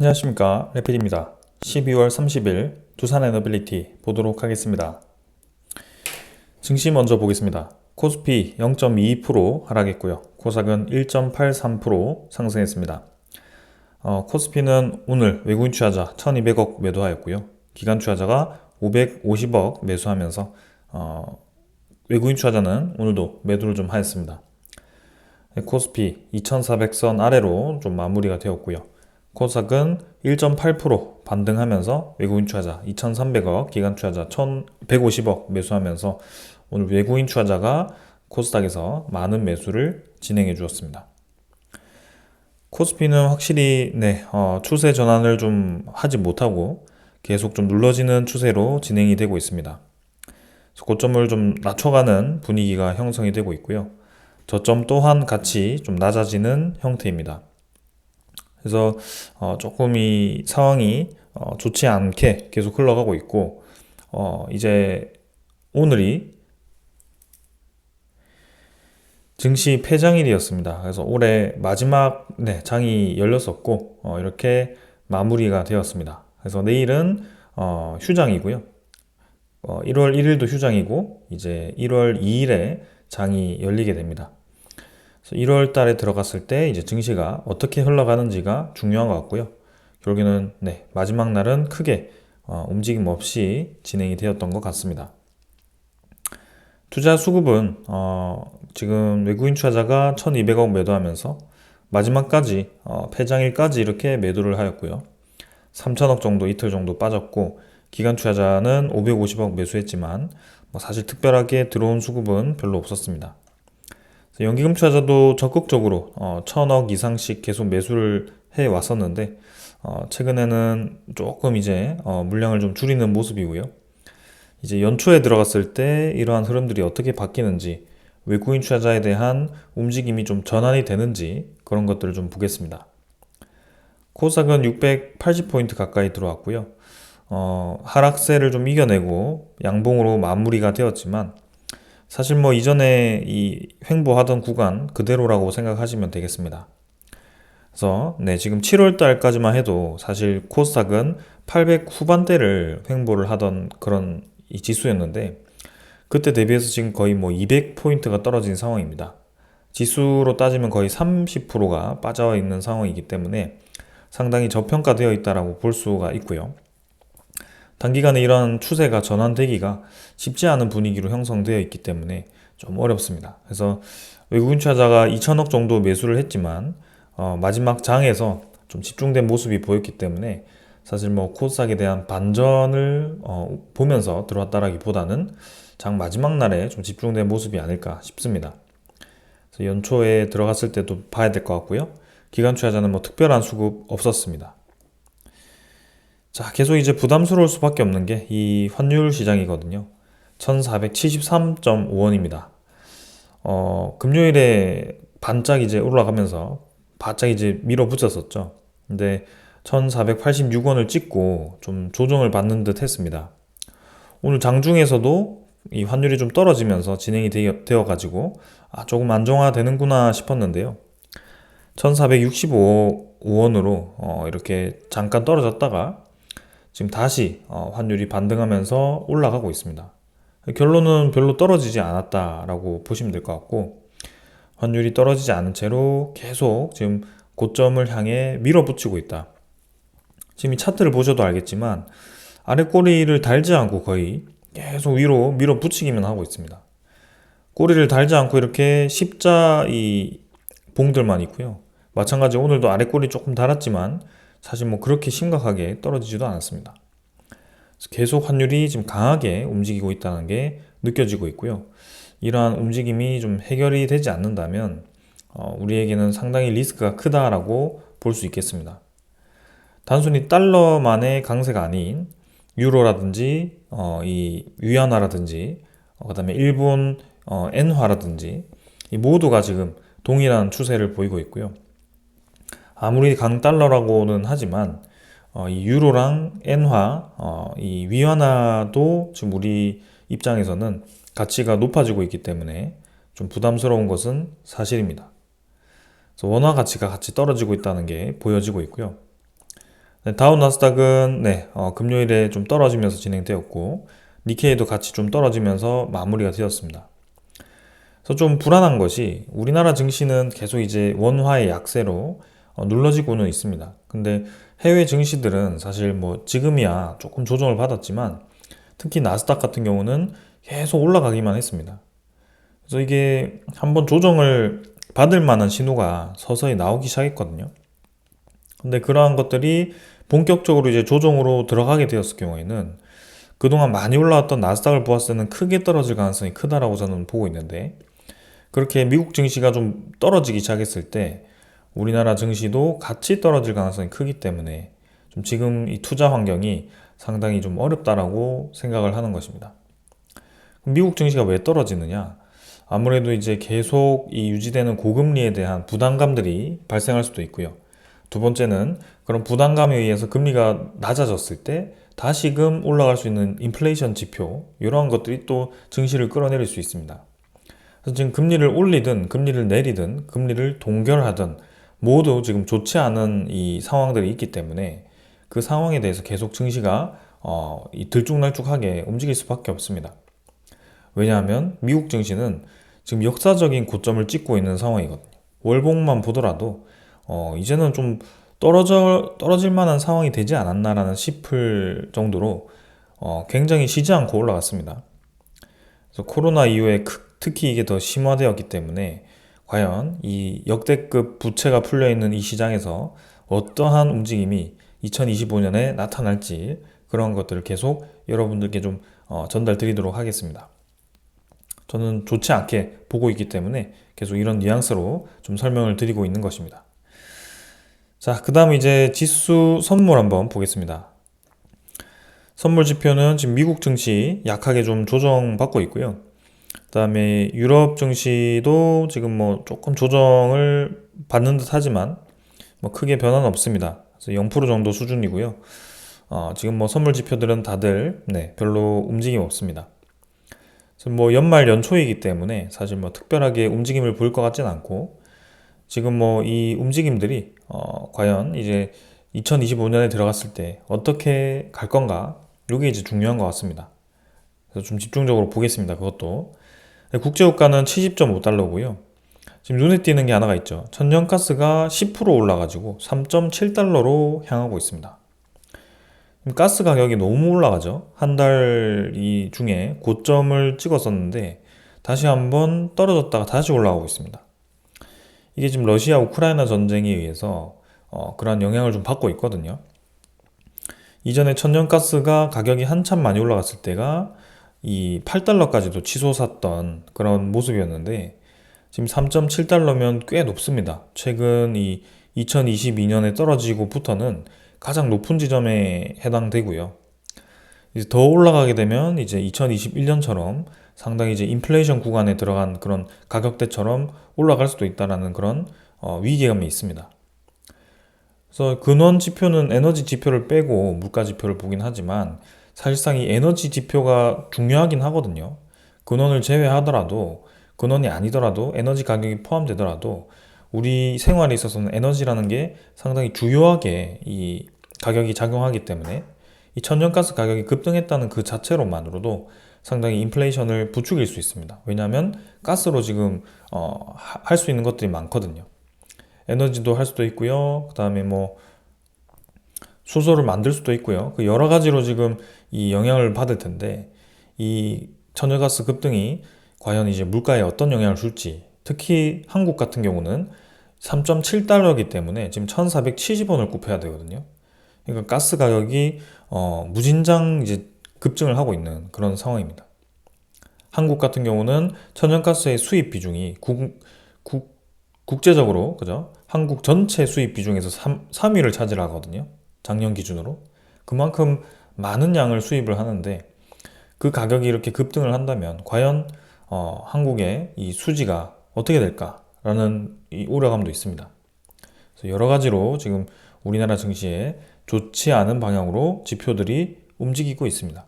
안녕하십니까, 레필입니다. 12월 30일 두산 에너빌리티 보도록 하겠습니다. 증시 먼저 보겠습니다. 코스피 0.22% 하락했고요. 코스닥은 1.83% 상승했습니다. 코스피는 오늘 외국인 투자자 1200억 매도하였고요. 기관 투자자가 550억 매수하면서 외국인 투자자는 오늘도 매도를 좀 하였습니다. 코스피 2400선 아래로 좀 마무리가 되었고요. 코스닥은 1.8% 반등하면서 외국인 투자자 2,300억, 기관 투자자 1,150억 매수하면서 오늘 외국인 투자자가 코스닥에서 많은 매수를 진행해 주었습니다. 코스피는 확실히 추세 전환을 좀 하지 못하고 계속 좀 눌러지는 추세로 진행이 되고 있습니다. 그래서 고점을 좀 낮춰가는 분위기가 형성이 되고 있고요. 저점 또한 같이 좀 낮아지는 형태입니다. 그래서 조금 이 상황이 좋지 않게 계속 흘러가고 있고, 이제 오늘이 증시 폐장일이었습니다. 그래서 올해 마지막 장이 열렸었고, 이렇게 마무리가 되었습니다. 그래서 내일은 휴장이고요. 1월 1일도 휴장이고 이제 1월 2일에 장이 열리게 됩니다. 1월 달에 들어갔을 때 이제 증시가 어떻게 흘러가는지가 중요한 것 같고요. 결국에는 마지막 날은 크게 움직임 없이 진행이 되었던 것 같습니다. 투자 수급은 지금 외국인 투자자가 1200억 매도하면서 마지막까지 폐장일까지 이렇게 매도를 하였고요. 3000억 정도 이틀 정도 빠졌고, 기관 투자자는 550억 매수했지만 사실 특별하게 들어온 수급은 별로 없었습니다. 연기금 투자자도 적극적으로 1000억 이상씩 계속 매수를 해 왔었는데, 최근에는 조금 이제 물량을 좀 줄이는 모습이고요. 이제 연초에 들어갔을 때 이러한 흐름들이 어떻게 바뀌는지, 외국인 투자자에 대한 움직임이 좀 전환이 되는지 그런 것들을 좀 보겠습니다. 코스닥은 680포인트 가까이 들어왔고요. 하락세를 좀 이겨내고 양봉으로 마무리가 되었지만, 사실 이전에 이 횡보하던 구간 그대로라고 생각하시면 되겠습니다. 그래서 지금 7월 달까지만 해도 사실 코스닥은 800 후반대를 횡보를 하던 그런 이 지수였는데, 그때 대비해서 지금 거의 200포인트가 떨어진 상황입니다. 지수로 따지면 거의 30%가 빠져 있는 상황이기 때문에 상당히 저평가되어 있다라고 볼 수가 있고요. 단기간에 이런 추세가 전환되기가 쉽지 않은 분위기로 형성되어 있기 때문에 좀 어렵습니다. 그래서 외국인 투자자가 2천억 정도 매수를 했지만 마지막 장에서 좀 집중된 모습이 보였기 때문에 사실 코스닥에 대한 반전을 보면서 들어왔다라기보다는 장 마지막 날에 좀 집중된 모습이 아닐까 싶습니다. 그래서 연초에 들어갔을 때도 봐야 될 것 같고요. 기관 투자자는 특별한 수급 없었습니다. 자, 계속 이제 부담스러울 수밖에 없는 게 이 환율 시장이거든요. 1473.5원입니다. 금요일에 반짝 이제 올라가면서 바짝 이제 밀어붙였었죠. 근데 1486원을 찍고 좀 조정을 받는 듯 했습니다. 오늘 장중에서도 이 환율이 좀 떨어지면서 진행이 되어가지고 조금 안정화되는구나 싶었는데요. 1465원으로 이렇게 잠깐 떨어졌다가 지금 다시 환율이 반등하면서 올라가고 있습니다. 결론은 별로 떨어지지 않았다라고 보시면 될 것 같고, 환율이 떨어지지 않은 채로 계속 지금 고점을 향해 밀어붙이고 있다. 지금 이 차트를 보셔도 알겠지만 아래 꼬리를 달지 않고 거의 계속 위로 밀어붙이기만 하고 있습니다. 꼬리를 달지 않고 이렇게 십자 이 봉들만 있고요. 마찬가지 오늘도 아래 꼬리 조금 달았지만 사실 그렇게 심각하게 떨어지지도 않았습니다. 계속 환율이 지금 강하게 움직이고 있다는 게 느껴지고 있고요. 이러한 움직임이 좀 해결이 되지 않는다면 우리에게는 상당히 리스크가 크다라고 볼 수 있겠습니다. 단순히 달러만의 강세가 아닌 유로라든지 이 위안화라든지 그다음에 일본 엔화라든지 이 모두가 지금 동일한 추세를 보이고 있고요. 아무리 강달러라고는 하지만 이 유로랑 엔화, 이 위안화도 지금 우리 입장에서는 가치가 높아지고 있기 때문에 좀 부담스러운 것은 사실입니다. 그래서 원화 가치가 같이 떨어지고 있다는 게 보여지고 있고요. 네, 다우 나스닥은 금요일에 좀 떨어지면서 진행되었고 니케이도 같이 좀 떨어지면서 마무리가 되었습니다. 그래서 좀 불안한 것이 우리나라 증시는 계속 이제 원화의 약세로 눌러지고는 있습니다. 근데 해외 증시들은 사실 뭐 지금이야 조금 조정을 받았지만 특히 나스닥 같은 경우는 계속 올라가기만 했습니다. 그래서 이게 한번 조정을 받을 만한 신호가 서서히 나오기 시작했거든요. 근데 그러한 것들이 본격적으로 이제 조정으로 들어가게 되었을 경우에는 그동안 많이 올라왔던 나스닥을 보았을 때는 크게 떨어질 가능성이 크다라고 저는 보고 있는데, 그렇게 미국 증시가 좀 떨어지기 시작했을 때 우리나라 증시도 같이 떨어질 가능성이 크기 때문에 좀 지금 이 투자 환경이 상당히 좀 어렵다라고 생각을 하는 것입니다. 미국 증시가 왜 떨어지느냐? 아무래도 이제 계속 이 유지되는 고금리에 대한 부담감들이 발생할 수도 있고요. 두 번째는 그런 부담감에 의해서 금리가 낮아졌을 때 다시금 올라갈 수 있는 인플레이션 지표, 이러한 것들이 또 증시를 끌어내릴 수 있습니다. 그래서 지금 금리를 올리든 금리를 내리든 금리를 동결하든 모두 지금 좋지 않은 이 상황들이 있기 때문에 그 상황에 대해서 계속 증시가 이 들쭉날쭉하게 움직일 수밖에 없습니다. 왜냐하면 미국 증시는 지금 역사적인 고점을 찍고 있는 상황이거든요. 월봉만 보더라도 이제는 좀 떨어질 만한 상황이 되지 않았나라는 싶을 정도로 굉장히 쉬지 않고 올라갔습니다. 그래서 코로나 이후에 특히 이게 더 심화되었기 때문에 과연 이 역대급 부채가 풀려있는 이 시장에서 어떠한 움직임이 2025년에 나타날지 그런 것들을 계속 여러분들께 좀 전달 드리도록 하겠습니다. 저는 좋지 않게 보고 있기 때문에 계속 이런 뉘앙스로 좀 설명을 드리고 있는 것입니다. 자, 그 다음 이제 지수 선물 한번 보겠습니다. 선물 지표는 지금 미국 증시 약하게 좀 조정받고 있고요. 그 다음에 유럽 증시도 지금 뭐 조금 조정을 받는 듯 하지만 뭐 크게 변화는 없습니다. 그래서 0% 정도 수준이고요. 지금 뭐 선물 지표들은 다들 별로 움직임 없습니다. 그래서 뭐 연말 연초이기 때문에 사실 뭐 특별하게 움직임을 보일 것 같진 않고, 지금 뭐 이 움직임들이 과연 이제 2025년에 들어갔을 때 어떻게 갈 건가, 이게 이제 중요한 것 같습니다. 그래서 좀 집중적으로 보겠습니다. 그것도 국제유가는 70.5달러고요. 지금 눈에 띄는 게 하나가 있죠. 천연가스가 10% 올라가지고 3.7달러로 향하고 있습니다. 가스 가격이 너무 올라가죠. 한 달 중에 고점을 찍었었는데 다시 한번 떨어졌다가 다시 올라가고 있습니다. 이게 지금 러시아 우크라이나 전쟁에 의해서 그러한 영향을 좀 받고 있거든요. 이전에 천연가스가 가격이 한참 많이 올라갔을 때가 이 8달러까지도 치솟았던 그런 모습이었는데 지금 3.7달러면 꽤 높습니다. 최근 이 2022년에 떨어지고부터는 가장 높은 지점에 해당되고요. 이제 더 올라가게 되면 이제 2021년처럼 상당히 이제 인플레이션 구간에 들어간 그런 가격대처럼 올라갈 수도 있다라는 그런 위기감이 있습니다. 그래서 근원 지표는 에너지 지표를 빼고 물가 지표를 보긴 하지만 사실상 이 에너지 지표가 중요하긴 하거든요. 근원을 제외하더라도, 근원이 아니더라도, 에너지 가격이 포함되더라도 우리 생활에 있어서는 에너지라는 게 상당히 주요하게 이 가격이 작용하기 때문에 이 천연가스 가격이 급등했다는 그 자체로만으로도 상당히 인플레이션을 부추길 수 있습니다. 왜냐하면 가스로 지금 할 수 있는 것들이 많거든요. 에너지도 할 수도 있고요. 그 다음에 뭐 수소를 만들 수도 있고요. 그 여러 가지로 지금 이 영향을 받을 텐데 이 천연가스 급등이 과연 이제 물가에 어떤 영향을 줄지, 특히 한국 같은 경우는 3.7달러이기 때문에 지금 1,470원을 굽혀야 되거든요. 그러니까 가스 가격이 무진장 이제 급증을 하고 있는 그런 상황입니다. 한국 같은 경우는 천연가스의 수입 비중이 국제적으로 그죠? 한국 전체 수입 비중에서 3위를 차지하거든요. 작년 기준으로. 그만큼 많은 양을 수입을 하는데 그 가격이 이렇게 급등을 한다면 과연 한국의 이 수지가 어떻게 될까라는 이 우려감도 있습니다. 그래서 여러 가지로 지금 우리나라 증시에 좋지 않은 방향으로 지표들이 움직이고 있습니다.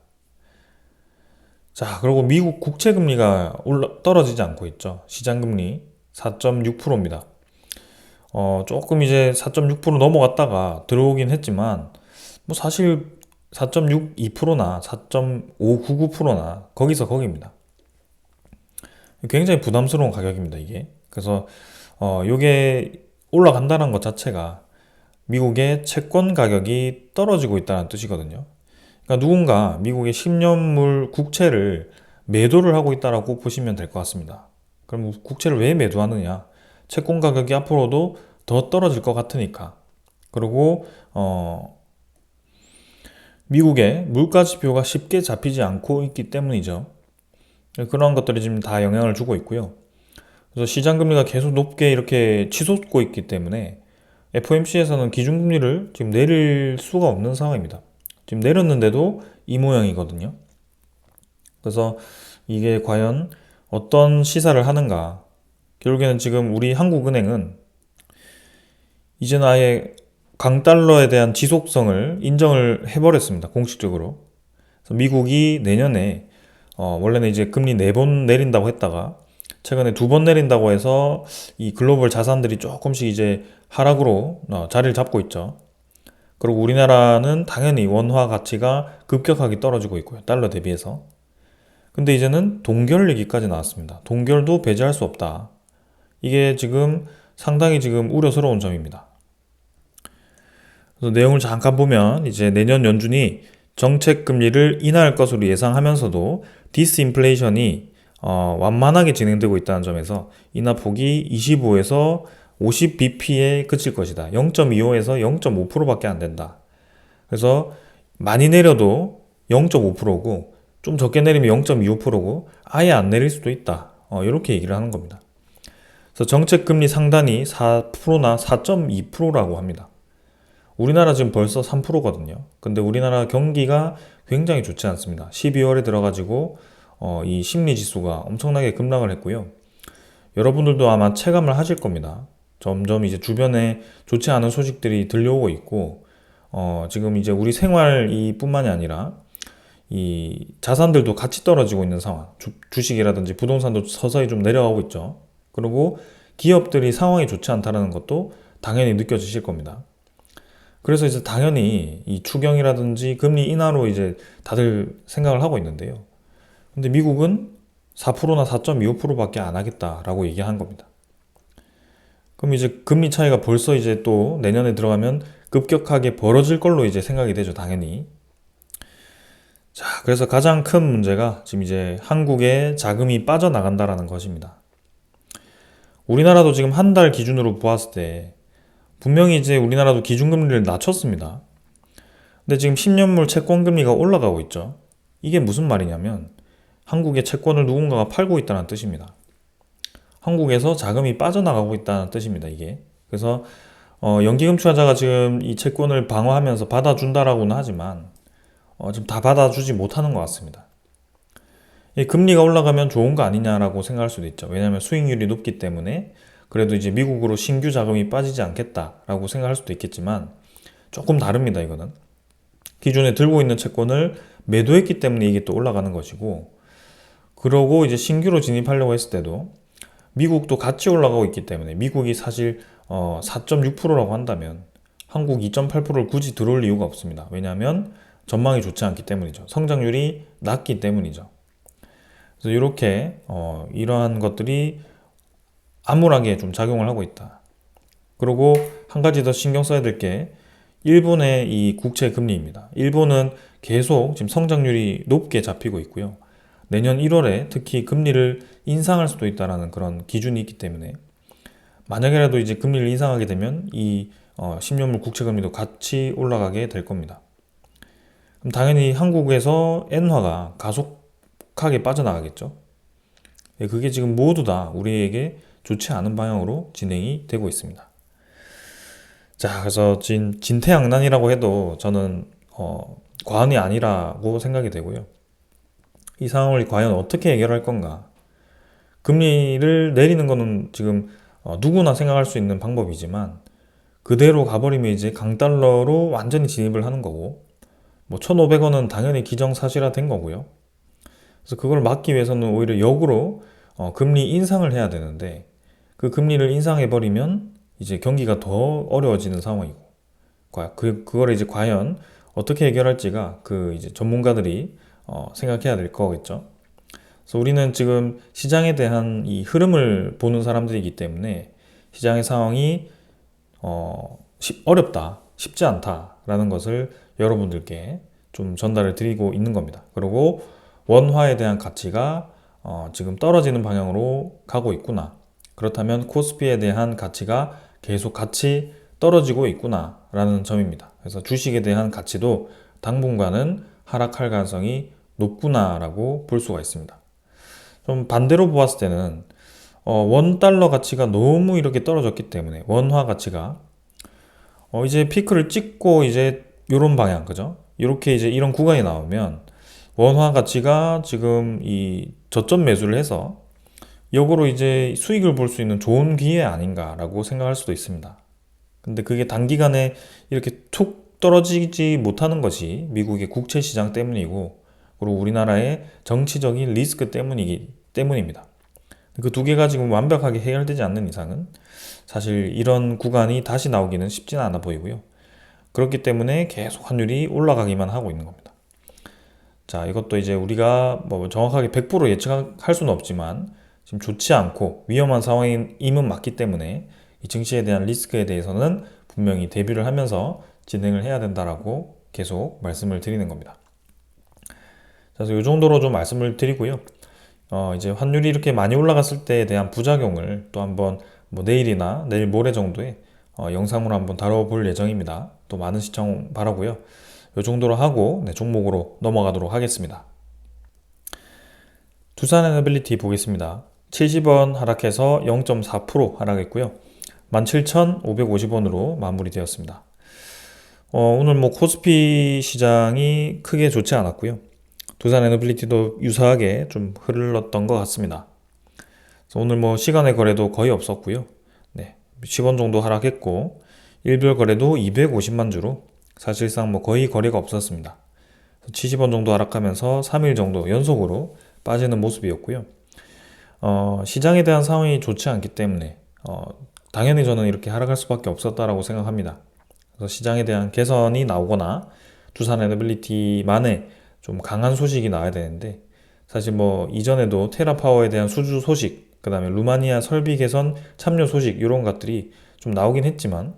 자, 그리고 미국 국채금리가 떨어지지 않고 있죠. 시장금리 4.6%입니다. 조금 이제 4.6% 넘어갔다가 들어오긴 했지만 뭐 사실 4.62%나 4.599%나 거기서 거기입니다. 굉장히 부담스러운 가격입니다, 이게. 그래서 요게 올라간다는 것 자체가 미국의 채권 가격이 떨어지고 있다는 뜻이거든요. 그러니까 누군가 미국의 10년물 국채를 매도를 하고 있다라고 보시면 될 것 같습니다. 그럼 국채를 왜 매도하느냐? 채권 가격이 앞으로도 더 떨어질 것 같으니까. 그리고 미국의 물가 지표가 쉽게 잡히지 않고 있기 때문이죠. 그런 것들이 지금 다 영향을 주고 있고요. 그래서 시장 금리가 계속 높게 이렇게 치솟고 있기 때문에 FOMC에서는 기준금리를 지금 내릴 수가 없는 상황입니다. 지금 내렸는데도 이 모양이거든요. 그래서 이게 과연 어떤 시사를 하는가? 결국에는 지금 우리 한국은행은 이제는 아예 강달러에 대한 지속성을 인정을 해버렸습니다. 공식적으로. 그래서 미국이 내년에 원래는 이제 금리 4번 내린다고 했다가 최근에 2번 내린다고 해서 이 글로벌 자산들이 조금씩 이제 하락으로 자리를 잡고 있죠. 그리고 우리나라는 당연히 원화 가치가 급격하게 떨어지고 있고요. 달러 대비해서. 근데 이제는 동결 얘기까지 나왔습니다. 동결도 배제할 수 없다. 이게 지금 상당히 지금 우려스러운 점입니다. 그래서 내용을 잠깐 보면 이제 내년 연준이 정책 금리를 인하할 것으로 예상하면서도 디스인플레이션이 완만하게 진행되고 있다는 점에서 인하폭이 25에서 50bp에 그칠 것이다. 0.25에서 0.5%밖에 안 된다. 그래서 많이 내려도 0.5%고 좀 적게 내리면 0.25%고 아예 안 내릴 수도 있다. 이렇게 얘기를 하는 겁니다. 그래서 정책 금리 상단이 4%나 4.2%라고 합니다. 우리나라 지금 벌써 3%거든요. 근데 우리나라 경기가 굉장히 좋지 않습니다. 12월에 들어가지고 이 심리 지수가 엄청나게 급락을 했고요. 여러분들도 아마 체감을 하실 겁니다. 점점 이제 주변에 좋지 않은 소식들이 들려오고 있고 지금 이제 우리 생활이 뿐만이 아니라 이 자산들도 같이 떨어지고 있는 상황. 주식이라든지 부동산도 서서히 좀 내려가고 있죠. 그리고 기업들이 상황이 좋지 않다는 것도 당연히 느껴지실 겁니다. 그래서 이제 당연히 이 추경이라든지 금리 인하로 이제 다들 생각을 하고 있는데요. 근데 미국은 4%나 4.25%밖에 안 하겠다라고 얘기한 겁니다. 그럼 이제 금리 차이가 벌써 이제 또 내년에 들어가면 급격하게 벌어질 걸로 이제 생각이 되죠, 당연히. 자, 그래서 가장 큰 문제가 지금 이제 한국에 자금이 빠져나간다라는 것입니다. 우리나라도 지금 한 달 기준으로 보았을 때 분명히 이제 우리나라도 기준금리를 낮췄습니다. 근데 지금 10년물 채권금리가 올라가고 있죠. 이게 무슨 말이냐면 한국의 채권을 누군가가 팔고 있다는 뜻입니다. 한국에서 자금이 빠져나가고 있다는 뜻입니다, 이게. 그래서 연기금 투자자가 지금 이 채권을 방어하면서 받아준다라고는 하지만 지금 다 받아주지 못하는 것 같습니다. 이 금리가 올라가면 좋은 거 아니냐라고 생각할 수도 있죠. 왜냐하면 수익률이 높기 때문에 그래도 이제 미국으로 신규 자금이 빠지지 않겠다라고 생각할 수도 있겠지만 조금 다릅니다, 이거는. 기존에 들고 있는 채권을 매도했기 때문에 이게 또 올라가는 것이고, 그러고 이제 신규로 진입하려고 했을 때도 미국도 같이 올라가고 있기 때문에 미국이 사실 4.6%라고 한다면 한국 2.8%를 굳이 들어올 이유가 없습니다. 왜냐하면 전망이 좋지 않기 때문이죠. 성장률이 낮기 때문이죠. 그래서 이렇게 이러한 것들이 암울하게 좀 작용을 하고 있다. 그리고 한 가지 더 신경 써야 될 게 일본의 이 국채 금리입니다. 일본은 계속 지금 성장률이 높게 잡히고 있고요. 내년 1월에 특히 금리를 인상할 수도 있다는 그런 기준이 있기 때문에 만약에라도 이제 금리를 인상하게 되면 이 10년물 국채 금리도 같이 올라가게 될 겁니다. 그럼 당연히 한국에서 엔화가 가속하게 빠져나가겠죠. 그게 지금 모두 다 우리에게 좋지 않은 방향으로 진행이 되고 있습니다. 자, 그래서 진퇴양난이라고 해도 저는 과언이 아니라고 생각이 되고요. 이 상황을 과연 어떻게 해결할 건가? 금리를 내리는 거는 지금 누구나 생각할 수 있는 방법이지만 그대로 가버리면 이제 강달러로 완전히 진입을 하는 거고 뭐 1,500원은 당연히 기정사실화된 거고요. 그래서 그걸 막기 위해서는 오히려 역으로 금리 인상을 해야 되는데 그 금리를 인상해버리면 이제 경기가 더 어려워지는 상황이고 그걸 이제 과연 어떻게 해결할지가 이제 전문가들이 생각해야 될 거겠죠. 그래서 우리는 지금 시장에 대한 이 흐름을 보는 사람들이기 때문에 시장의 상황이 어렵다, 쉽지 않다라는 것을 여러분들께 좀 전달을 드리고 있는 겁니다. 그리고 원화에 대한 가치가 지금 떨어지는 방향으로 가고 있구나. 그렇다면 코스피에 대한 가치가 계속 같이 떨어지고 있구나 라는 점입니다. 그래서 주식에 대한 가치도 당분간은 하락할 가능성이 높구나 라고 볼 수가 있습니다. 좀 반대로 보았을 때는 원 달러 가치가 너무 이렇게 떨어졌기 때문에 원화 가치가 이제 피크를 찍고 이제 요런 방향, 그죠? 이렇게 이제 이런 구간이 나오면 원화 가치가 지금 이 저점 매수를 해서 역으로 이제 수익을 볼 수 있는 좋은 기회 아닌가라고 생각할 수도 있습니다. 근데 그게 단기간에 이렇게 툭 떨어지지 못하는 것이 미국의 국채 시장 때문이고, 그리고 우리나라의 정치적인 리스크 때문입니다. 그 두 개가 지금 완벽하게 해결되지 않는 이상은 사실 이런 구간이 다시 나오기는 쉽지는 않아 보이고요. 그렇기 때문에 계속 환율이 올라가기만 하고 있는 겁니다. 자, 이것도 이제 우리가 뭐 정확하게 100% 예측할 수는 없지만 지금 좋지 않고 위험한 상황임은 맞기 때문에 이 증시에 대한 리스크에 대해서는 분명히 대비를 하면서 진행을 해야 된다라고 계속 말씀을 드리는 겁니다. 그래서 이 정도로 좀 말씀을 드리고요. 이제 환율이 이렇게 많이 올라갔을 때에 대한 부작용을 또 한번 뭐 내일이나 내일 모레 정도에 영상으로 한번 다뤄볼 예정입니다. 또 많은 시청 바라고요. 이 정도로 하고 종목으로 넘어가도록 하겠습니다. 두산에너빌리티 보겠습니다. 70원 하락해서 0.4% 하락했고요. 17,550원으로 마무리되었습니다. 오늘 뭐 코스피 시장이 크게 좋지 않았고요. 두산에너빌리티도 유사하게 좀 흘렀던 것 같습니다. 그래서 오늘 뭐 시간의 거래도 거의 없었고요. 10원 정도 하락했고 일별 거래도 250만 주로 사실상 뭐 거의 거래가 없었습니다. 70원 정도 하락하면서 3일 정도 연속으로 빠지는 모습이었고요. 시장에 대한 상황이 좋지 않기 때문에 당연히 저는 이렇게 하락할 수밖에 없었다라고 생각합니다. 그래서 시장에 대한 개선이 나오거나 두산에너빌리티만의 좀 강한 소식이 나와야 되는데, 사실 뭐 이전에도 테라파워에 대한 수주 소식, 그 다음에 루마니아 설비 개선 참여 소식 이런 것들이 좀 나오긴 했지만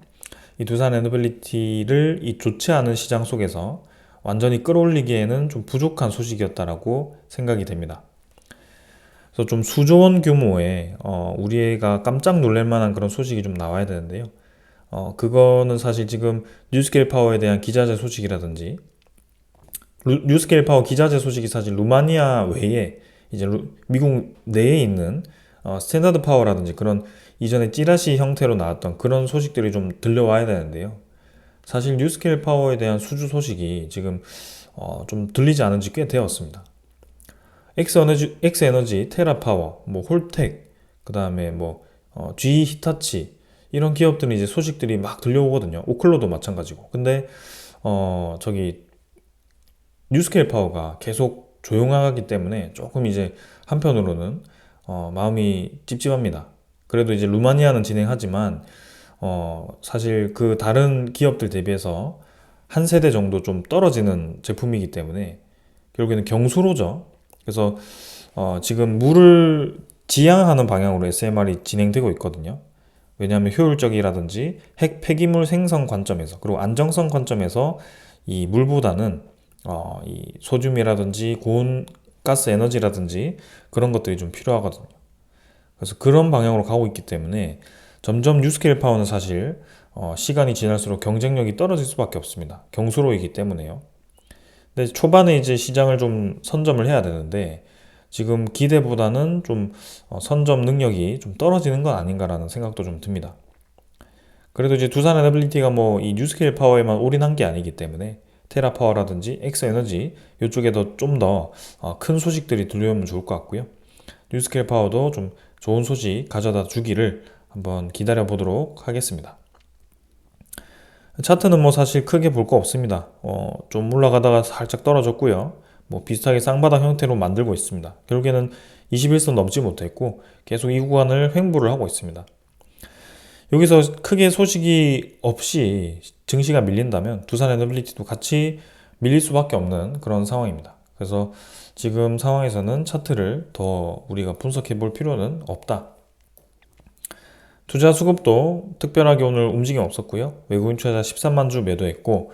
이 두산에너빌리티를 이 좋지 않은 시장 속에서 완전히 끌어올리기에는 좀 부족한 소식이었다라고 생각이 됩니다. 그래서 좀 수조원 규모의 우리가 깜짝 놀랄 만한 그런 소식이 좀 나와야 되는데요. 그거는 사실 지금 뉴스케일 파워에 대한 기자재 소식이라든지 뉴스케일 파워 기자재 소식이 사실 루마니아 외에 이제 미국 내에 있는 스탠다드 파워라든지 그런 이전에 찌라시 형태로 나왔던 그런 소식들이 좀 들려와야 되는데요. 사실 뉴스케일 파워에 대한 수주 소식이 지금 좀 들리지 않은 지 꽤 되었습니다. 엑스에너지, 테라파워, 뭐 홀텍, 그 다음에 뭐 GE 히타치 이런 기업들은 이제 소식들이 막 들려오거든요. 오클로도 마찬가지고. 근데 저기 뉴스케일 파워가 계속 조용하기 때문에 조금 이제 한편으로는 마음이 찝찝합니다. 그래도 이제 루마니아는 진행하지만 사실 그 다른 기업들 대비해서 한 세대 정도 좀 떨어지는 제품이기 때문에 결국에는 경수로죠. 그래서 지금 물을 지양하는 방향으로 SMR이 진행되고 있거든요. 왜냐하면 효율적이라든지 핵 폐기물 생성 관점에서, 그리고 안정성 관점에서 이 물보다는 이 소듐이라든지 고온 가스 에너지라든지 그런 것들이 좀 필요하거든요. 그래서 그런 방향으로 가고 있기 때문에 점점 뉴스케일 파워는 사실 시간이 지날수록 경쟁력이 떨어질 수밖에 없습니다. 경수로이기 때문에요. 근데 초반에 이제 시장을 좀 선점을 해야 되는데 지금 기대보다는 좀 선점 능력이 좀 떨어지는 건 아닌가라는 생각도 좀 듭니다. 그래도 이제 두산에너빌리티가 뭐 이 뉴스케일 파워에만 올인한 게 아니기 때문에 테라파워라든지 엑스에너지 이쪽에도 좀 더 큰 소식들이 들려오면 좋을 것 같고요. 뉴스케일 파워도 좀 좋은 소식 가져다 주기를 한번 기다려 보도록 하겠습니다. 차트는 뭐 사실 크게 볼 거 없습니다. 좀 올라가다가 살짝 떨어졌고요. 뭐 비슷하게 쌍바닥 형태로 만들고 있습니다. 결국에는 21선 넘지 못했고 계속 이 구간을 횡보를 하고 있습니다. 여기서 크게 소식이 없이 증시가 밀린다면 두산 에너빌리티도 같이 밀릴 수밖에 없는 그런 상황입니다. 그래서 지금 상황에서는 차트를 더 우리가 분석해 볼 필요는 없다. 투자 수급도 특별하게 오늘 움직임 없었고요. 외국인 투자자 13만 주 매도했고,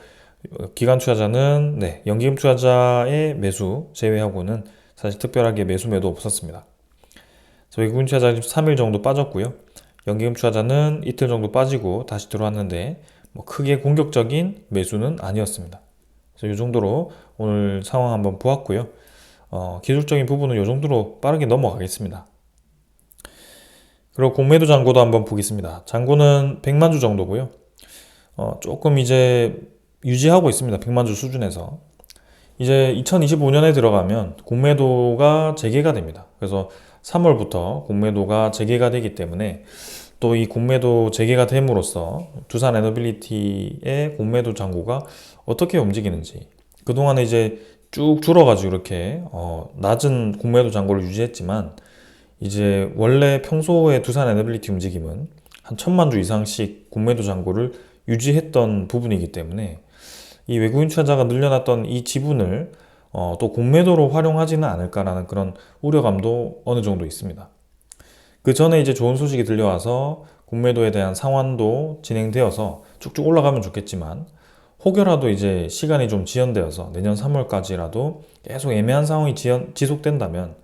기관 투자자는 연기금 투자자의 매수 제외하고는 사실 특별하게 매수 매도 없었습니다. 그래서 외국인 투자자 3일 정도 빠졌고요. 연기금 투자자는 이틀 정도 빠지고 다시 들어왔는데 뭐 크게 공격적인 매수는 아니었습니다. 그래서 이 정도로 오늘 상황 한번 보았고요. 기술적인 부분은 이 정도로 빠르게 넘어가겠습니다. 그리고 공매도 잔고도 한번 보겠습니다. 잔고는 100만 주 정도고요. 조금 이제 유지하고 있습니다. 100만 주 수준에서. 이제 2025년에 들어가면 공매도가 재개가 됩니다. 그래서 3월부터 공매도가 재개가 되기 때문에 또 이 공매도 재개가 됨으로써 두산 에너빌리티의 공매도 잔고가 어떻게 움직이는지, 그동안에 이제 쭉 줄어가지고 이렇게 낮은 공매도 잔고를 유지했지만, 이제 원래 평소에 두산 에너빌리티 움직임은 한 1000만 주 이상씩 공매도 잔고를 유지했던 부분이기 때문에 이 외국인 투자자가 늘려놨던 이 지분을 또 공매도로 활용하지는 않을까라는 그런 우려감도 어느 정도 있습니다. 그 전에 이제 좋은 소식이 들려와서 공매도에 대한 상환도 진행되어서 쭉쭉 올라가면 좋겠지만, 혹여라도 이제 시간이 좀 지연되어서 내년 3월까지라도 계속 애매한 상황이 지속된다면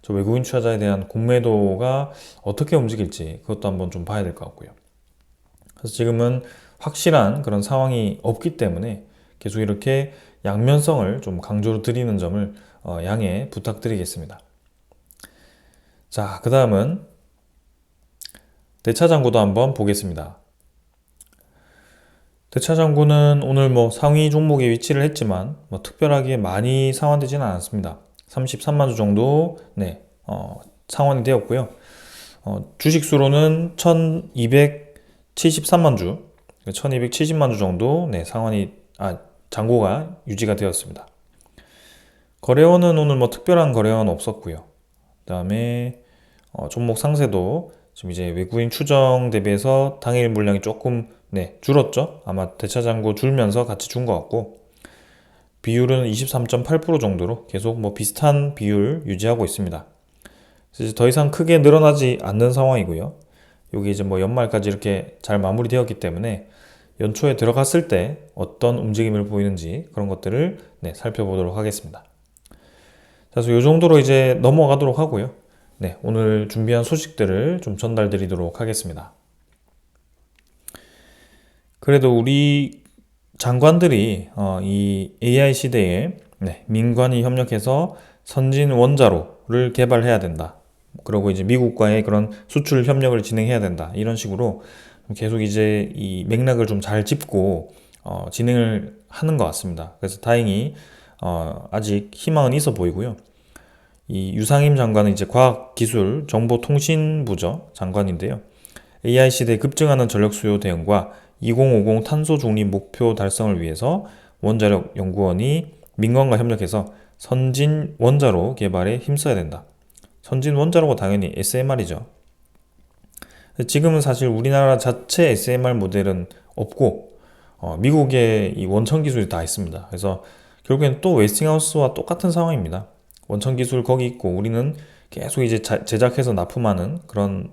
저 외국인 투자자에 대한 공매도가 어떻게 움직일지 그것도 한번 좀 봐야 될 것 같고요. 그래서 지금은 확실한 그런 상황이 없기 때문에 계속 이렇게 양면성을 좀 강조로 드리는 점을 양해 부탁드리겠습니다. 자, 그 다음은 대차장고도 한번 보겠습니다. 대차장고는 오늘 뭐 상위 종목에 위치를 했지만 뭐 특별하게 많이 상환되지는 않았습니다. 33만 주 정도 상환이 되었고요. 주식 수로는 1273만 주, 1270만 주 정도 잔고가 유지가 되었습니다. 거래원은 오늘 뭐 특별한 거래원 없었고요. 그 다음에 종목 상세도 지금 이제 외국인 추정 대비해서 당일 물량이 조금 줄었죠. 아마 대차장고 줄면서 같이 준 것 같고, 비율은 23.8% 정도로 계속 뭐 비슷한 비율 유지하고 있습니다. 그래서 이제 더 이상 크게 늘어나지 않는 상황이고요. 여기 이제 뭐 연말까지 이렇게 잘 마무리되었기 때문에 연초에 들어갔을 때 어떤 움직임을 보이는지 그런 것들을 살펴보도록 하겠습니다. 그래서 이 정도로 이제 넘어가도록 하고요. 오늘 준비한 소식들을 좀 전달 드리도록 하겠습니다. 그래도 우리 장관들이 이 AI 시대에 민관이 협력해서 선진 원자로를 개발해야 된다. 그리고 이제 미국과의 그런 수출 협력을 진행해야 된다. 이런 식으로 계속 이제 이 맥락을 좀 잘 짚고 진행을 하는 것 같습니다. 그래서 다행히 아직 희망은 있어 보이고요. 이 유상임 장관은 이제 과학기술정보통신부죠, 장관인데요. AI 시대에 급증하는 전력 수요 대응과 2050 탄소 중립 목표 달성을 위해서 원자력 연구원이 민간과 협력해서 선진 원자로 개발에 힘써야 된다. 선진 원자로가 당연히 SMR이죠. 지금은 사실 우리나라 자체 SMR 모델은 없고 미국의 이 원천 기술이 다 있습니다. 그래서 결국엔 또 웨스팅하우스와 똑같은 상황입니다. 원천 기술 거기 있고 우리는 계속 이제 제작해서 납품하는 그런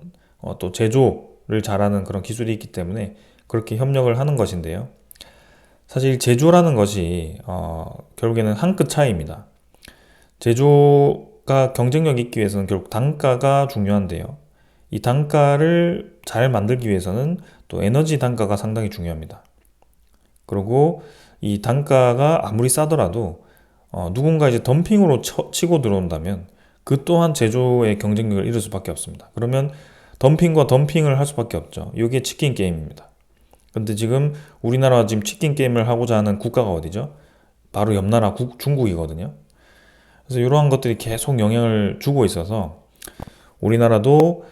또 제조를 잘하는 그런 기술이 있기 때문에 그렇게 협력을 하는 것인데요. 사실 제조라는 것이 결국에는 한 끗 차이입니다. 제조가 경쟁력이 있기 위해서는 결국 단가가 중요한데요. 이 단가를 잘 만들기 위해서는 또 에너지 단가가 상당히 중요합니다. 그리고 이 단가가 아무리 싸더라도 누군가 이제 덤핑으로 치고 들어온다면 그 또한 제조의 경쟁력을 잃을 수밖에 없습니다. 그러면 덤핑과 덤핑을 할 수밖에 없죠. 이게 치킨 게임입니다. 근데 지금 우리나라가 지금 치킨 게임을 하고자 하는 국가가 어디죠? 바로 옆 나라 중국이거든요. 그래서 이러한 것들이 계속 영향을 주고 있어서 우리나라도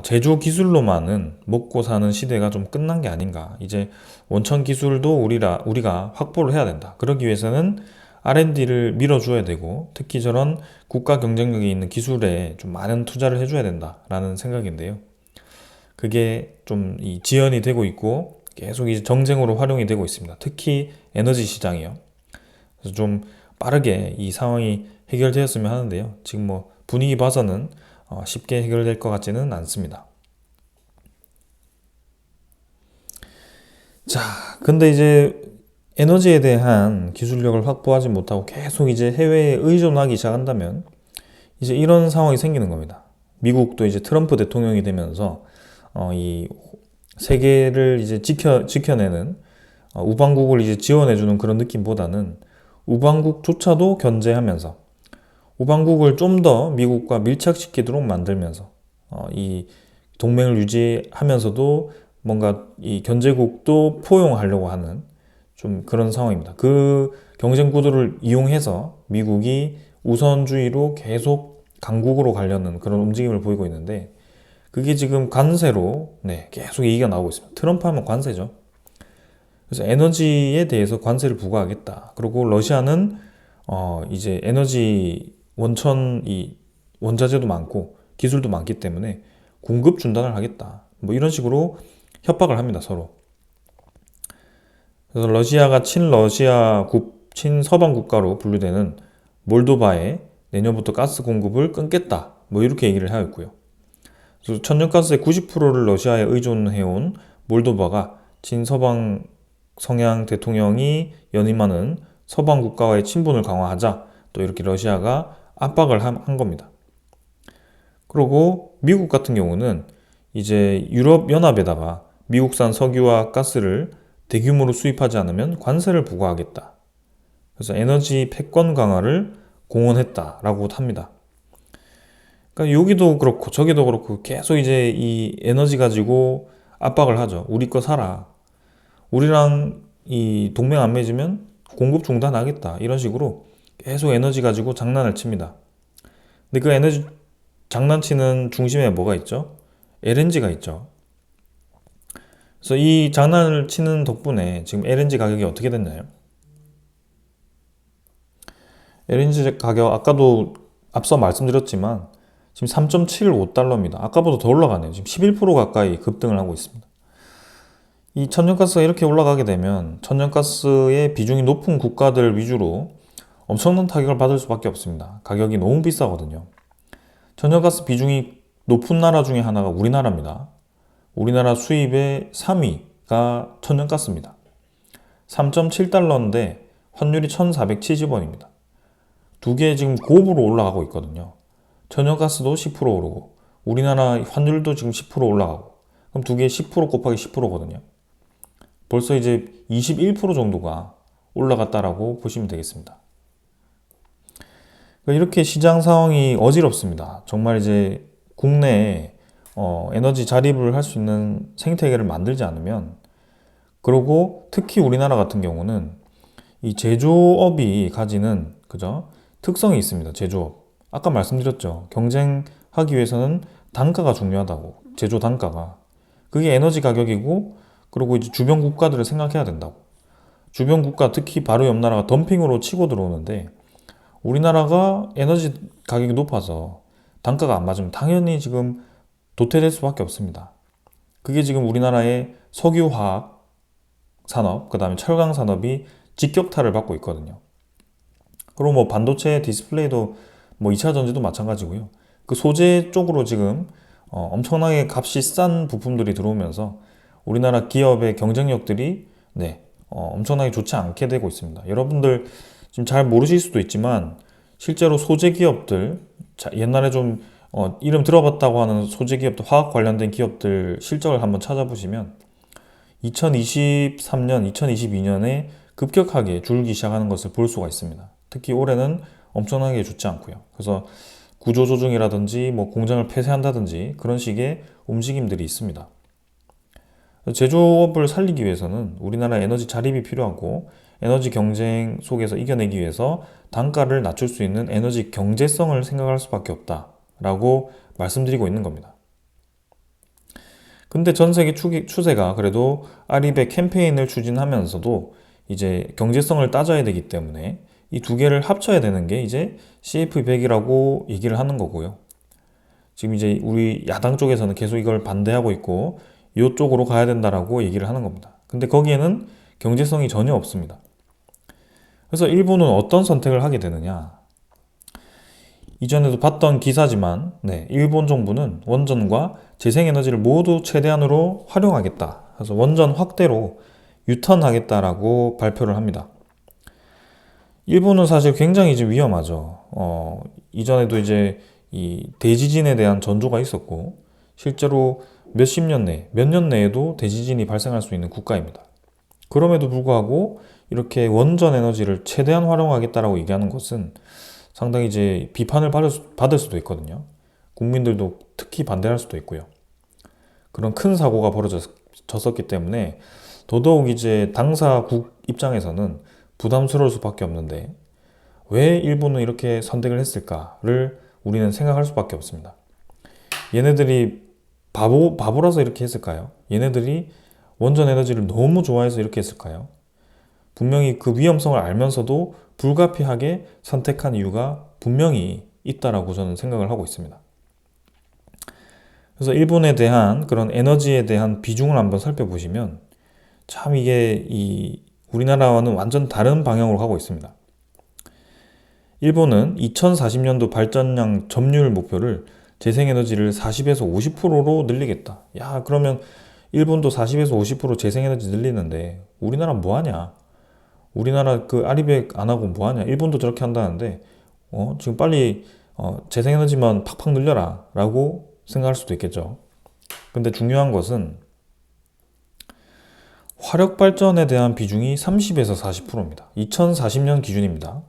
제조 기술로만은 먹고 사는 시대가 좀 끝난 게 아닌가. 이제 원천 기술도 우리가 확보를 해야 된다. 그러기 위해서는 R&D를 밀어줘야 되고, 특히 저런 국가 경쟁력이 있는 기술에 좀 많은 투자를 해줘야 된다라는 생각인데요. 그게 좀 이 지연이 되고 있고 계속 이제 정쟁으로 활용이 되고 있습니다. 특히 에너지 시장이요. 그래서 좀 빠르게 이 상황이 해결되었으면 하는데요. 지금 뭐 분위기 봐서는 쉽게 해결될 것 같지는 않습니다. 자, 근데 이제 에너지에 대한 기술력을 확보하지 못하고 계속 이제 해외에 의존하기 시작한다면 이제 이런 상황이 생기는 겁니다. 미국도 이제 트럼프 대통령이 되면서 이 세계를 이제 지켜내는 우방국을 이제 지원해주는 그런 느낌보다는 우방국조차도 견제하면서 우방국을 좀 더 미국과 밀착시키도록 만들면서 이 동맹을 유지하면서도 뭔가 이 견제국도 포용하려고 하는 좀 그런 상황입니다. 그 경쟁 구도를 이용해서 미국이 우선주의로 계속 강국으로 가려는 그런 움직임을 보이고 있는데 그게 지금 관세로 계속 얘기가 나오고 있습니다. 트럼프 하면 관세죠. 그래서 에너지에 대해서 관세를 부과하겠다. 그리고 러시아는 이제 에너지 원천 이 원자재도 많고 기술도 많기 때문에 공급 중단을 하겠다. 뭐 이런 식으로 협박을 합니다, 서로. 그래서 러시아가 친서방 국가로 분류되는 몰도바에 내년부터 가스 공급을 끊겠다. 뭐 이렇게 얘기를 하고 있고요. 그래서 천연가스의 90%를 러시아에 의존해온 몰도바가 친서방 성향 대통령이 연임하는 서방 국가와의 친분을 강화하자 또 이렇게 러시아가 압박을 한 겁니다. 그리고 미국 같은 경우는 이제 유럽연합에다가 미국산 석유와 가스를 대규모로 수입하지 않으면 관세를 부과하겠다. 그래서 에너지 패권 강화를 공언했다라고 합니다. 그러니까 여기도 그렇고 저기도 그렇고 계속 이제 이 에너지 가지고 압박을 하죠. 우리 거 사라. 우리랑 이 동맹 안 맺으면 공급 중단하겠다. 이런 식으로 계속 에너지 가지고 장난을 칩니다. 근데 그 에너지 장난치는 중심에 뭐가 있죠? LNG가 있죠. 그래서 이 장난을 치는 덕분에 지금 LNG 가격이 어떻게 됐나요? LNG 가격 아까도 앞서 말씀드렸지만 지금 3.75달러입니다. 아까보다 더 올라가네요. 지금 11% 가까이 급등을 하고 있습니다. 이 천연가스가 이렇게 올라가게 되면 천연가스의 비중이 높은 국가들 위주로 엄청난 타격을 받을 수밖에 없습니다. 가격이 너무 비싸거든요. 천연가스 비중이 높은 나라 중에 하나가 우리나라입니다. 우리나라 수입의 3위가 천연가스입니다. 3.7달러인데 환율이 1,470원입니다. 두 개 지금 고급으로 올라가고 있거든요. 천연가스도 10% 오르고 우리나라 환율도 지금 10% 올라가고 그럼 두 개 10% 곱하기 10%거든요. 벌써 이제 21% 정도가 올라갔다라고 보시면 되겠습니다. 이렇게 시장 상황이 어지럽습니다. 정말 이제 국내에 에너지 자립을 할 수 있는 생태계를 만들지 않으면 그리고 특히 우리나라 같은 경우는 이 제조업이 가지는 그죠? 특성이 있습니다. 제조업. 아까 말씀드렸죠. 경쟁하기 위해서는 단가가 중요하다고. 제조 단가가. 그게 에너지 가격이고 그리고 이제 주변 국가들을 생각해야 된다고. 주변 국가 특히 바로 옆 나라가 덤핑으로 치고 들어오는데 우리나라가 에너지 가격이 높아서 단가가 안 맞으면 당연히 지금 도태될 수밖에 없습니다. 그게 지금 우리나라의 석유화학 산업, 그 다음에 철강 산업이 직격탄을 받고 있거든요. 그리고 뭐 반도체 디스플레이도 뭐 2차 전지도 마찬가지고요. 그 소재 쪽으로 지금 엄청나게 값이 싼 부품들이 들어오면서 우리나라 기업의 경쟁력들이 엄청나게 좋지 않게 되고 있습니다. 여러분들 지금 잘 모르실 수도 있지만 실제로 소재 기업들 옛날에 좀 이름 들어봤다고 하는 소재 기업들 화학 관련된 기업들 실적을 한번 찾아보시면 2023년, 2022년에 급격하게 줄기 시작하는 것을 볼 수가 있습니다. 특히 올해는 엄청나게 좋지 않고요. 그래서 구조조정이라든지 뭐 공장을 폐쇄한다든지 그런 식의 움직임들이 있습니다. 제조업을 살리기 위해서는 우리나라 에너지 자립이 필요하고 에너지 경쟁 속에서 이겨내기 위해서 단가를 낮출 수 있는 에너지 경제성을 생각할 수밖에 없다라고 말씀드리고 있는 겁니다. 근데 전 세계 추세가 그래도 아리백 캠페인을 추진하면서도 이제 경제성을 따져야 되기 때문에 이 두 개를 합쳐야 되는 게 이제 CF100이라고 얘기를 하는 거고요. 지금 이제 우리 야당 쪽에서는 계속 이걸 반대하고 있고 이쪽으로 가야 된다라고 얘기를 하는 겁니다. 근데 거기에는 경제성이 전혀 없습니다. 그래서 일본은 어떤 선택을 하게 되느냐? 이전에도 봤던 기사지만 일본 정부는 원전과 재생에너지를 모두 최대한으로 활용하겠다. 그래서 원전 확대로 유턴하겠다라고 발표를 합니다. 일본은 사실 굉장히 좀 위험하죠. 이전에도 이제 이 대지진에 대한 전조가 있었고 실제로 몇 년 내에도 대지진이 발생할 수 있는 국가입니다. 그럼에도 불구하고 이렇게 원전 에너지를 최대한 활용하겠다라고 얘기하는 것은 상당히 이제 비판을 받을 수도 있거든요. 국민들도 특히 반대할 수도 있고요. 그런 큰 사고가 벌어졌었기 때문에 더더욱 이제 당사국 입장에서는 부담스러울 수밖에 없는데 왜 일본은 이렇게 선택을 했을까를 우리는 생각할 수밖에 없습니다. 얘네들이 바보라서 이렇게 했을까요? 얘네들이 원전 에너지를 너무 좋아해서 이렇게 했을까요? 분명히 그 위험성을 알면서도 불가피하게 선택한 이유가 분명히 있다라고 저는 생각을 하고 있습니다. 그래서 일본에 대한 그런 에너지에 대한 비중을 한번 살펴보시면 참 이게 우리나라와는 완전 다른 방향으로 가고 있습니다. 일본은 2040년도 발전량 점유율 목표를 재생에너지를 40에서 50%로 늘리겠다. 야, 그러면 일본도 40에서 50% 재생에너지 늘리는데 우리나라 뭐 하냐? 우리나라 그 아리백 안 하고 뭐 하냐? 일본도 저렇게 한다는데 지금 빨리 재생에너지만 팍팍 늘려라 라고 생각할 수도 있겠죠. 근데 중요한 것은 화력발전에 대한 비중이 30에서 40%입니다. 2040년 기준입니다.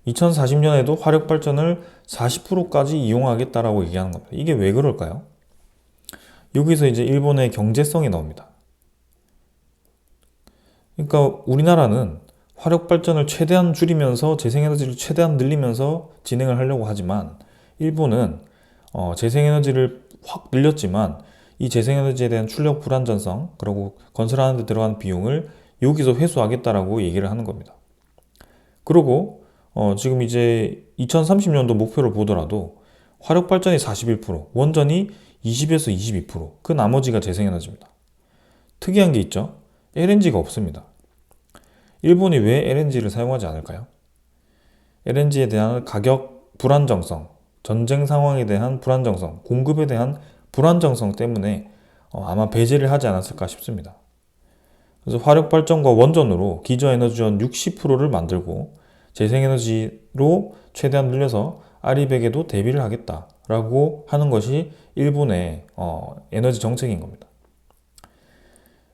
2040년에도 화력발전을 40%까지 이용하겠다라고 얘기하는 겁니다. 이게 왜 그럴까요? 여기서 이제 일본의 경제성이 나옵니다. 그러니까 우리나라는 화력발전을 최대한 줄이면서 재생에너지를 최대한 늘리면서 진행을 하려고 하지만 일본은 재생에너지를 확 늘렸지만 이 재생에너지에 대한 출력 불안전성 그리고 건설하는 데 들어가는 비용을 여기서 회수하겠다라고 얘기를 하는 겁니다. 그리고 지금 이제 2030년도 목표를 보더라도 화력발전이 41%, 원전이 20에서 22%, 그 나머지가 재생에너지입니다. 특이한 게 있죠. LNG가 없습니다. 일본이 왜 LNG를 사용하지 않을까요? LNG에 대한 가격 불안정성, 전쟁 상황에 대한 불안정성, 공급에 대한 불안정성 때문에 아마 배제를 하지 않았을까 싶습니다. 그래서 화력발전과 원전으로 기저에너지원 60%를 만들고 재생에너지로 최대한 늘려서 아리백에도 대비를 하겠다라고 하는 것이 일본의 에너지 정책인 겁니다.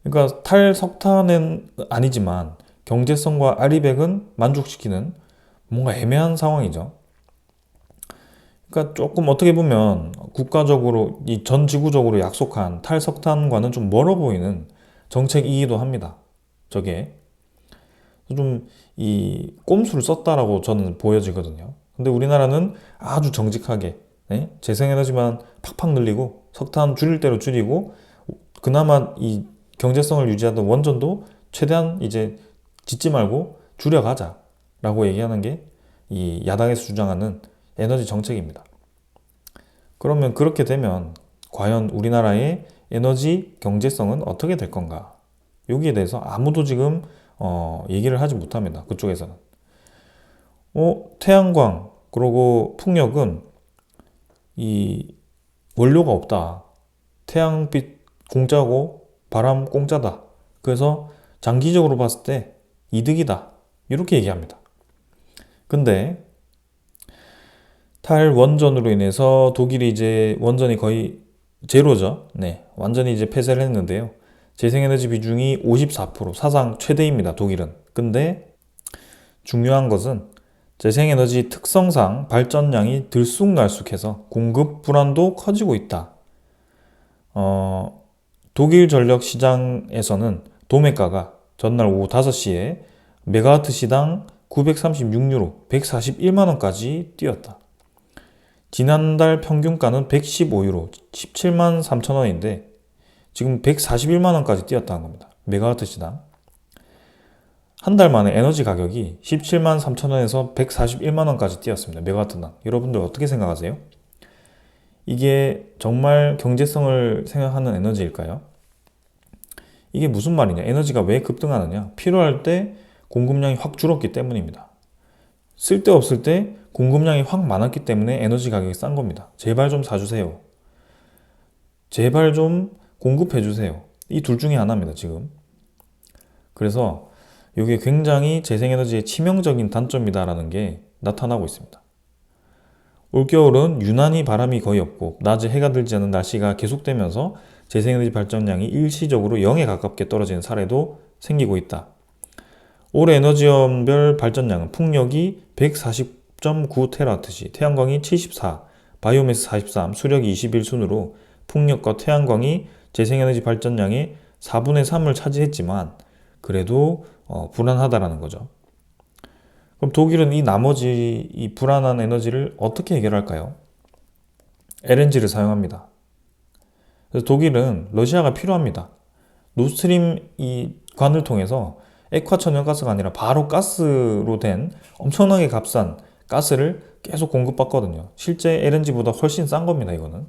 그러니까 탈석탄은 아니지만 경제성과 아리백은 만족시키는 뭔가 애매한 상황이죠. 그러니까 조금 어떻게 보면 국가적으로 전 지구적으로 약속한 탈석탄과는 좀 멀어 보이는 정책이기도 합니다. 저게 좀 꼼수를 썼다라고 저는 보여지거든요. 근데 우리나라는 아주 정직하게 재생에너지만 팍팍 늘리고 석탄 줄일 대로 줄이고 그나마 이 경제성을 유지하던 원전도 최대한 이제 짓지 말고 줄여가자라고 얘기하는 게 이 야당에서 주장하는 에너지 정책입니다. 그러면 그렇게 되면 과연 우리나라의 에너지 경제성은 어떻게 될 건가? 여기에 대해서 아무도 지금 얘기를 하지 못합니다. 그쪽에서는. 태양광 그리고 풍력은 이 원료가 없다. 태양빛 공짜고 바람 공짜다. 그래서 장기적으로 봤을 때 이득이다. 이렇게 얘기합니다. 근데 탈원전으로 인해서 독일이 이제 원전이 거의 제로죠. 완전히 이제 폐쇄를 했는데요. 재생에너지 비중이 54%, 사상 최대입니다. 독일은. 근데 중요한 것은 재생에너지 특성상 발전량이 들쑥날쑥해서 공급 불안도 커지고 있다. 독일 전력 시장에서는 도매가가 전날 오후 5시에 메가와트 시당 936유로, 141만 원까지 뛰었다. 지난달 평균가는 115유로, 17만 3천 원인데 지금 141만 원까지 뛰었다는 겁니다. 메가와트 시당. 한 달 만에 에너지 가격이 17만 3천 원에서 141만 원까지 뛰었습니다. 메가와트당. 여러분들 어떻게 생각하세요? 이게 정말 경제성을 생각하는 에너지일까요? 이게 무슨 말이냐? 에너지가 왜 급등하느냐? 필요할 때 공급량이 확 줄었기 때문입니다. 쓸데없을 때 공급량이 확 많았기 때문에 에너지 가격이 싼 겁니다. 제발 좀 사주세요. 제발 좀 공급해주세요. 이 둘 중에 하나입니다, 지금. 그래서 이게 굉장히 재생에너지의 치명적인 단점이다라는 게 나타나고 있습니다. 올겨울은 유난히 바람이 거의 없고 낮에 해가 들지 않는 날씨가 계속되면서 재생에너지 발전량이 일시적으로 0에 가깝게 떨어지는 사례도 생기고 있다. 올해 에너지원별 발전량은 풍력이 140.9TWh, 태양광이 74, 바이오매스 43, 수력이 21 순으로 풍력과 태양광이 재생에너지 발전량의 4분의 3을 차지했지만 그래도 불안하다라는 거죠. 그럼 독일은 이 나머지 이 불안한 에너지를 어떻게 해결할까요? LNG를 사용합니다. 그래서 독일은 러시아가 필요합니다. 노스트림 이 관을 통해서 액화 천연가스가 아니라 바로 가스로 된 엄청나게 값싼 가스를 계속 공급받거든요. 실제 LNG보다 훨씬 싼 겁니다, 이거는.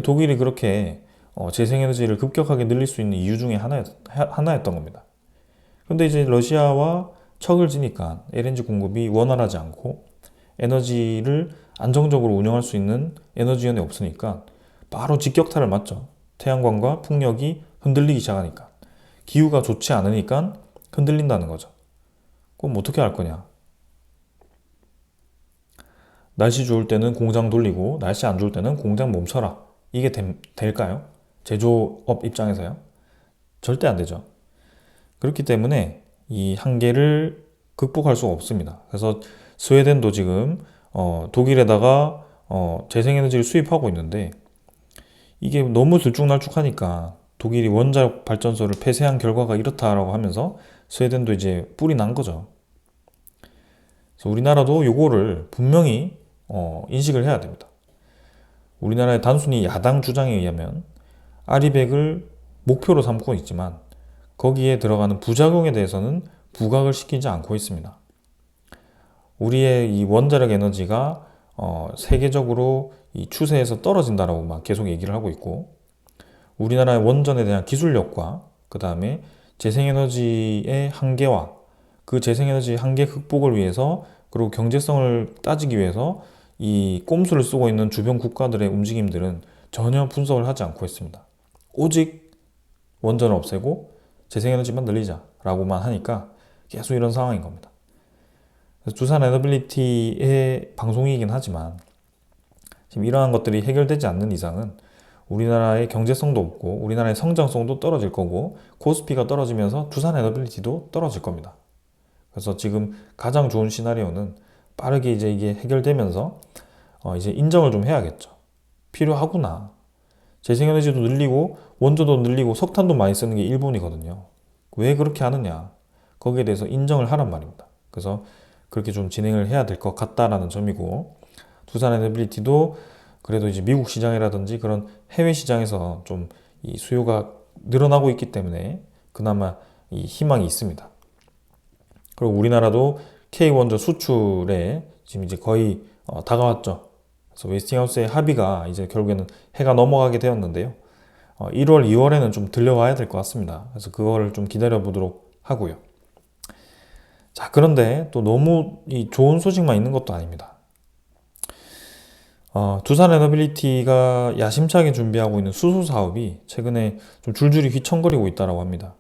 독일이 그렇게 재생에너지를 급격하게 늘릴 수 있는 이유 중에 하나였던 겁니다. 근데 이제 러시아와 척을 지니까 LNG 공급이 원활하지 않고 에너지를 안정적으로 운영할 수 있는 에너지원이 없으니까 바로 직격탄을 맞죠. 태양광과 풍력이 흔들리기 시작하니까. 기후가 좋지 않으니까 흔들린다는 거죠. 그럼 어떻게 할 거냐? 날씨 좋을 때는 공장 돌리고 날씨 안 좋을 때는 공장 멈춰라. 이게 될까요? 제조업 입장에서요? 절대 안 되죠. 그렇기 때문에 이 한계를 극복할 수가 없습니다. 그래서 스웨덴도 지금 독일에다가 재생에너지를 수입하고 있는데 이게 너무 들쭉날쭉하니까 독일이 원자력 발전소를 폐쇄한 결과가 이렇다라고 하면서 스웨덴도 이제 뿔이 난 거죠. 그래서 우리나라도 요거를 분명히 인식을 해야 됩니다. 우리나라의 단순히 야당 주장에 의하면 아리백을 목표로 삼고 있지만 거기에 들어가는 부작용에 대해서는 부각을 시키지 않고 있습니다. 우리의 이 원자력 에너지가 세계적으로 이 추세에서 떨어진다라고 막 계속 얘기를 하고 있고 우리나라의 원전에 대한 기술력과 그 다음에 재생에너지의 한계와 그 재생에너지 한계 극복을 위해서 그리고 경제성을 따지기 위해서 이 꼼수를 쓰고 있는 주변 국가들의 움직임들은 전혀 분석을 하지 않고 있습니다. 오직 원전을 없애고 재생에너지만 늘리자라고만 하니까 계속 이런 상황인 겁니다. 두산 에너빌리티의 방송이긴 하지만 지금 이러한 것들이 해결되지 않는 이상은 우리나라의 경제성도 없고 우리나라의 성장성도 떨어질 거고 코스피가 떨어지면서 두산 에너빌리티도 떨어질 겁니다. 그래서 지금 가장 좋은 시나리오는 빠르게 이제 이게 해결되면서 이제 인정을 좀 해야겠죠. 필요하구나. 재생에너지도 늘리고 원전도 늘리고 석탄도 많이 쓰는 게 일본이거든요. 왜 그렇게 하느냐? 거기에 대해서 인정을 하란 말입니다. 그래서 그렇게 좀 진행을 해야 될 것 같다라는 점이고 두산 에너빌리티도 그래도 이제 미국 시장이라든지 그런 해외 시장에서 좀 이 수요가 늘어나고 있기 때문에 그나마 이 희망이 있습니다. 그리고 우리나라도 K 원전 수출에 지금 이제 거의 다가왔죠. 그래서 웨스팅하우스의 합의가 이제 결국에는 해가 넘어가게 되었는데요. 1월, 2월에는 좀 들려와야 될 것 같습니다. 그래서 그거를 좀 기다려 보도록 하고요. 자, 그런데 또 너무 이 좋은 소식만 있는 것도 아닙니다. 두산 에너빌리티가 야심차게 준비하고 있는 수소 사업이 최근에 좀 줄줄이 휘청거리고 있다고 합니다.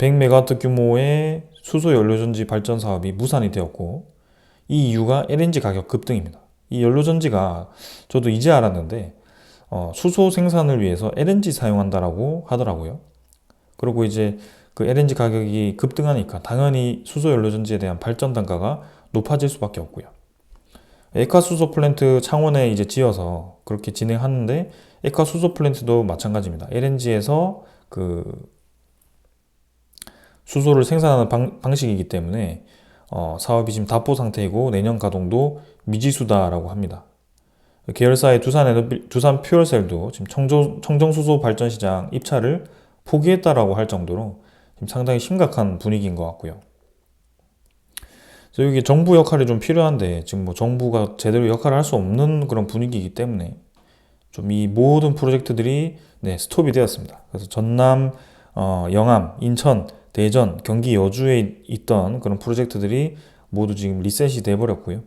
100메가와트 규모의 수소 연료전지 발전 사업이 무산이 되었고 이 이유가 LNG 가격 급등입니다. 이 연료전지가 저도 이제 알았는데 수소 생산을 위해서 LNG 사용한다라고 하더라고요. 그리고 이제 그 LNG 가격이 급등하니까 당연히 수소 연료전지에 대한 발전 단가가 높아질 수밖에 없고요. 액화 수소 플랜트 창원에 이제 지어서 그렇게 진행하는데 액화 수소 플랜트도 마찬가지입니다. LNG에서 그 수소를 생산하는 방식이기 때문에 사업이 지금 답보 상태이고 내년 가동도 미지수다라고 합니다. 계열사의 두산 퓨얼셀도 지금 청정수소 발전 시장 입찰을 포기했다라고 할 정도로 지금 상당히 심각한 분위기인 것 같고요. 그래서 여기 정부 역할이 좀 필요한데 지금 뭐 정부가 제대로 역할을 할 수 없는 그런 분위기이기 때문에 좀 이 모든 프로젝트들이 네, 스톱이 되었습니다. 그래서 전남, 영암, 인천, 대전, 경기, 여주에 있던 그런 프로젝트들이 모두 지금 리셋이 돼버렸고요.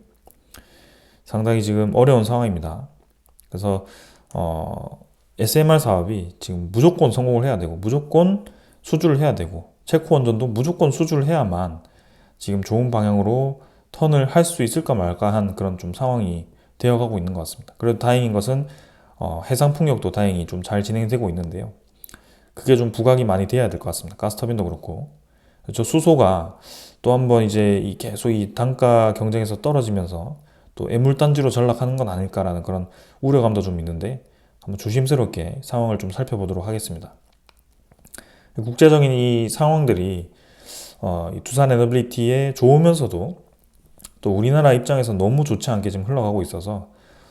상당히 지금 어려운 상황입니다. 그래서 SMR 사업이 지금 무조건 성공을 해야 되고 무조건 수주를 해야 되고 체코 원전도 무조건 수주를 해야만 지금 좋은 방향으로 턴을 할 수 있을까 말까 한 그런 좀 상황이 되어가고 있는 것 같습니다. 그래도 다행인 것은 해상 풍력도 다행히 좀 잘 진행되고 있는데요. 그게 좀 부각이 많이 돼야 될 것 같습니다. 가스터빈도 그렇고. 저 수소가 또 한번 이제 계속 이 단가 경쟁에서 떨어지면서 또 애물단지로 전락하는 건 아닐까라는 그런 우려감도 좀 있는데 한번 조심스럽게 상황을 좀 살펴보도록 하겠습니다. 국제적인 이 상황들이 이 두산 에너빌리티에 좋으면서도 또 우리나라 입장에서 너무 좋지 않게 지금 흘러가고 있어서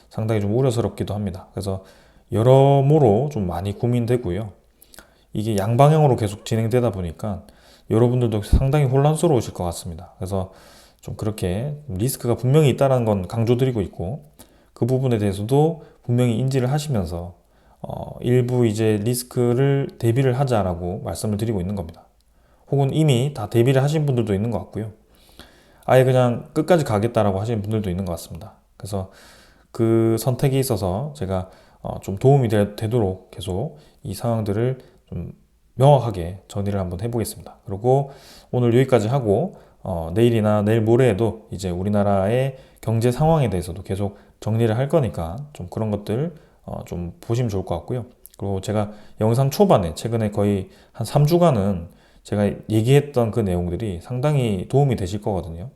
상당히 좀 우려스럽기도 합니다. 그래서 여러모로 좀 많이 고민되고요. 이게 양방향으로 계속 진행되다 보니까 여러분들도 상당히 혼란스러우실 것 같습니다. 그래서 좀 그렇게 리스크가 분명히 있다는 건 강조드리고 있고 그 부분에 대해서도 분명히 인지를 하시면서 일부 이제 리스크를 대비를 하자라고 말씀을 드리고 있는 겁니다. 혹은 이미 다 대비를 하신 분들도 있는 것 같고요. 아예 그냥 끝까지 가겠다라고 하시는 분들도 있는 것 같습니다. 그래서 그 선택에 있어서 제가 좀 도움이 되도록 계속 이 상황들을 좀 명확하게 정리를 한번 해보겠습니다. 그리고 오늘 여기까지 하고 내일이나 내일 모레에도 이제 우리나라의 경제 상황에 대해서도 계속 정리를 할 거니까 좀 그런 것들 좀 보시면 좋을 것 같고요. 그리고 제가 영상 초반에 최근에 거의 한 3주간은 제가 얘기했던 그 내용들이 상당히 도움이 되실 거거든요.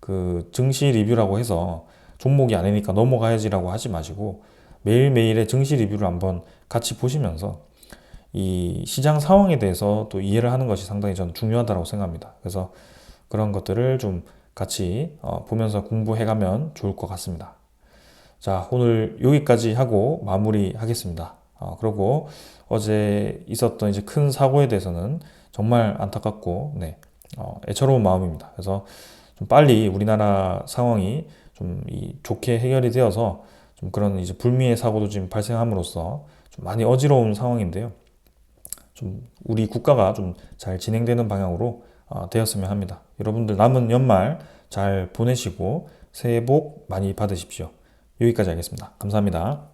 그 증시 리뷰라고 해서 종목이 아니니까 넘어가야지라고 하지 마시고 매일매일의 증시 리뷰를 한번 같이 보시면서 이 시장 상황에 대해서 또 이해를 하는 것이 상당히 저는 중요하다고 생각합니다. 그래서 그런 것들을 좀 같이 보면서 공부해가면 좋을 것 같습니다. 자, 오늘 여기까지 하고 마무리 하겠습니다. 그리고 어제 있었던 이제 큰 사고에 대해서는 정말 안타깝고, 네, 애처로운 마음입니다. 그래서 좀 빨리 우리나라 상황이 좀 좋게 해결이 되어서 좀 그런 이제 불미의 사고도 지금 발생함으로써 좀 많이 어지러운 상황인데요. 좀 우리 국가가 좀 잘 진행되는 방향으로 되었으면 합니다. 여러분들 남은 연말 잘 보내시고 새해 복 많이 받으십시오. 여기까지 하겠습니다. 감사합니다.